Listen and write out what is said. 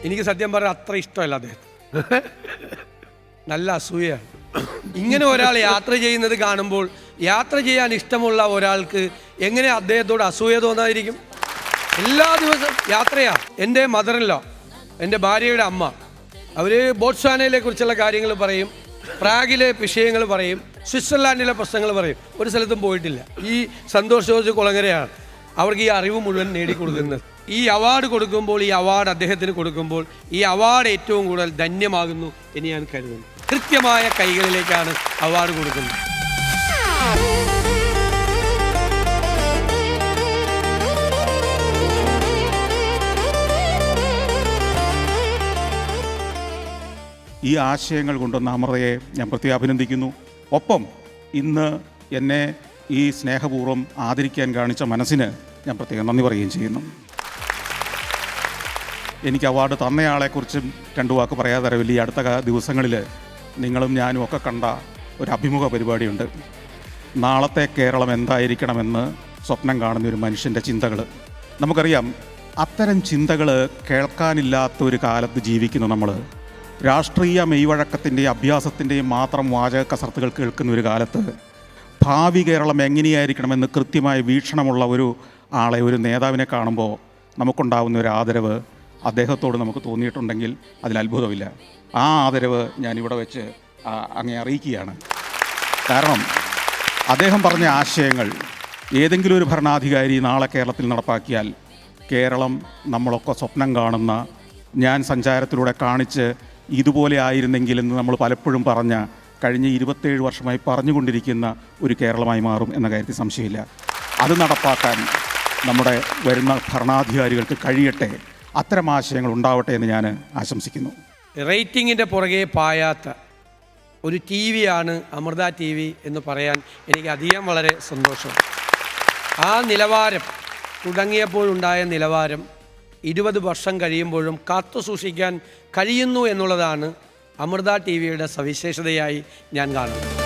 എനിക്ക് സത്യം പറഞ്ഞാൽ അത്ര ഇഷ്ടമല്ല അദ്ദേഹം. നല്ല അസൂയാണ്. ഇങ്ങനെ ഒരാൾ യാത്ര ചെയ്യുന്നത് കാണുമ്പോൾ യാത്ര ചെയ്യാൻ ഇഷ്ടമുള്ള ഒരാൾക്ക് എങ്ങനെ അദ്ദേഹത്തോട് അസൂയ തോന്നാതിരിക്കും? എല്ലാ ദിവസവും യാത്രയാണ്. എൻ്റെ മദറിലോ, എൻ്റെ ഭാര്യയുടെ അമ്മ, അവർ ബോട്സ്വാനയിലെ കുറിച്ചുള്ള കാര്യങ്ങൾ പറയും, പ്രാഗിലെ വിഷയങ്ങൾ പറയും, സ്വിറ്റ്സർലാൻഡിലെ പ്രശ്നങ്ങൾ പറയും. ഒരു സ്ഥലത്തും പോയിട്ടില്ല. ഈ സന്തോഷ് ജോർജ് കുളങ്ങരയാണ് അവർക്ക് ഈ അറിവ് മുഴുവൻ നേടിക്കൊടുക്കുന്നത്. ഈ അവാർഡ് കൊടുക്കുമ്പോൾ, ഈ അവാർഡ് അദ്ദേഹത്തിന് കൊടുക്കുമ്പോൾ ഈ അവാർഡ് ഏറ്റവും കൂടുതൽ ധന്യമാകുന്നു എന്ന് ഞാൻ കരുതുന്നു. കൃത്യമായ കൈകളിലേക്കാണ് അവാർഡ് കൊടുക്കുന്നത്. ഈ ആശയങ്ങൾ കൊണ്ടുവന്ന അമൃതയെ ഞാൻ പ്രത്യേകം അഭിനന്ദിക്കുന്നു. ഒപ്പം ഇന്ന് എന്നെ ഈ സ്നേഹപൂർവ്വം ആദരിക്കാൻ കാണിച്ച മനസ്സിന് ഞാൻ പ്രത്യേകം നന്ദി പറയുകയും ചെയ്യുന്നു. എനിക്ക് അവാർഡ് തന്നയാളെക്കുറിച്ചും രണ്ടു വാക്ക് പറയാതെ തരവില്ല. ഈ അടുത്ത ദിവസങ്ങളിൽ നിങ്ങളും ഞാനും ഒക്കെ കണ്ട ഒരു അഭിമുഖ പരിപാടിയുണ്ട്. നാളത്തെ കേരളം എന്തായിരിക്കണമെന്ന് സ്വപ്നം കാണുന്ന ഒരു മനുഷ്യൻ്റെ ചിന്തകൾ. നമുക്കറിയാം, അത്തരം ചിന്തകൾ കേൾക്കാനില്ലാത്തൊരു കാലത്ത് ജീവിക്കുന്ന നമ്മൾ, രാഷ്ട്രീയ മെയ്വഴക്കത്തിൻ്റെയും അഭ്യാസത്തിൻ്റെയും മാത്രം വാചക കസർത്തുകൾ കേൾക്കുന്ന ഒരു കാലത്ത് ഭാവി കേരളം എങ്ങനെയായിരിക്കണമെന്ന് കൃത്യമായ വീക്ഷണമുള്ള ഒരു ആളെ, ഒരു നേതാവിനെ കാണുമ്പോൾ നമുക്കുണ്ടാകുന്ന ഒരു ആദരവ് അദ്ദേഹത്തോട് നമുക്ക് തോന്നിയിട്ടുണ്ടെങ്കിൽ അതിൽ അത്ഭുതമില്ല. ആ ആദരവ് ഞാനിവിടെ വെച്ച് അങ്ങേ അറിയിക്കുകയാണ്. കാരണം അദ്ദേഹം പറഞ്ഞ ആശയങ്ങൾ ഏതെങ്കിലും ഒരു ഭരണാധികാരി നാളെ കേരളത്തിൽ നടപ്പാക്കിയാൽ കേരളം നമ്മളൊക്കെ സ്വപ്നം കാണുന്ന, ഞാൻ സഞ്ചാരത്തിലൂടെ കാണിച്ച് ഇതുപോലെ ആയിരുന്നെങ്കിലെന്ന് നമ്മൾ പലപ്പോഴും പറഞ്ഞ, കഴിഞ്ഞ 27 വർഷമായി പറഞ്ഞുകൊണ്ടിരിക്കുന്ന ഒരു കേരളമായി മാറും എന്ന കാര്യത്തിൽ സംശയമില്ല. അത് നടപ്പാക്കാൻ നമ്മുടെ വരുന്ന ഭരണാധികാരികൾക്ക് കഴിയട്ടെ. അത്തരം ആശയങ്ങൾ ഉണ്ടാവട്ടെ എന്ന് ഞാൻ ആശംസിക്കുന്നു. റേറ്റിങ്ങിൻ്റെ പുറകെ പായാത്ത ഒരു ടി വിയാണ് അമൃത ടി വി എന്ന് പറയാൻ എനിക്ക് അധികം വളരെ സന്തോഷം. ആ നിലവാരം, തുടങ്ങിയപ്പോഴുണ്ടായ നിലവാരം 20 വർഷം കഴിയുമ്പോഴും കാത്തു സൂക്ഷിക്കാൻ കഴിയുന്നു എന്നുള്ളതാണ് അമൃത ടി വിയുടെ സവിശേഷതയായി ഞാൻ കാണുന്നത്.